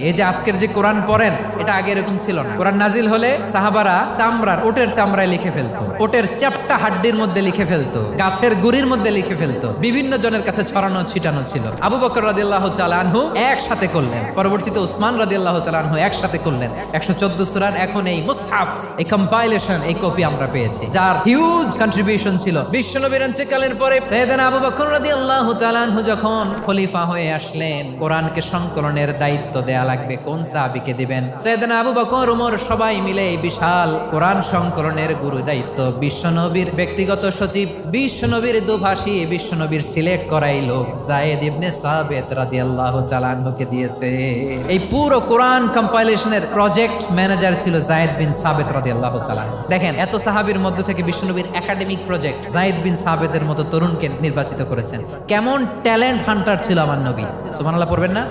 এই যে আজকের যে কোরআন পড়েন এটা আগে এরকম ছিল না। কোরআন নাজিল হলে সাহাবারা ওটের চামড়ায় লিখে ফেলতো, ওটের চ্যাপ্টা হাড্ডির মধ্যে লিখে ফেলতো, গাছের গুড়ির মধ্যে লিখে ফেলতো, বিভিন্ন জনের কাছে ছড়ানো ছিটানো ছিল। আবু বকর রাদিয়াল্লাহু তাআলা আনহু একসাথে করলেন, পরবর্তীতে উসমান রাদিয়াল্লাহু তাআলা আনহু একসাথে করলেন 114 সূরার। এখন এই মুসহাফ, এই কম্পাইলেশন, এই কপি আমরা পেয়েছি, যার হিউজ কন্ট্রিবিউশন ছিল। বিশ্বনবীর ইন্তেকালের পরে সাইয়েদনা আবু বকর রাদিয়াল্লাহু তাআলা আনহু যখন খলিফা হয়ে আসলেন, কোরআনকে সংকলনের দায়িত্ব দেয়া লাগবে, কোন সাহাবীকে দিবেন? সাইয়েদনা আবু বকর, ওমর সবাই মিলে এই বিশাল কোরআন সংকলনের গুরু দায়িত্ব বিশ্বনবীর ব্যক্তিগত সচিব, বিশ্বনবীর দুভাষী, বিশ্বনবীর সিলেক্ট করাই লোক যায়েদ ইবনে সাবিত রাদিয়াল্লাহু তাআলা আনহুকে দিয়েছে। এই পুরো কোরআন কম্পাইলেশনের প্রজেক্ট ম্যানেজার ছিল যায়েদ বিন সাবিত রাদিয়াল্লাহু তাআলা। দেখেন, এত সাহাবীর মধ্যে থেকে বিশ্বনবীর একাডেমিক প্রজেক্ট যায়েদ বিন সাবিতের মতো তরুণকে নির্বাচিত করেছেন। কেমন ট্যালেন্ট হান্টার ছিল আমার নবী, সুবহানাল্লাহ পড়বেন না?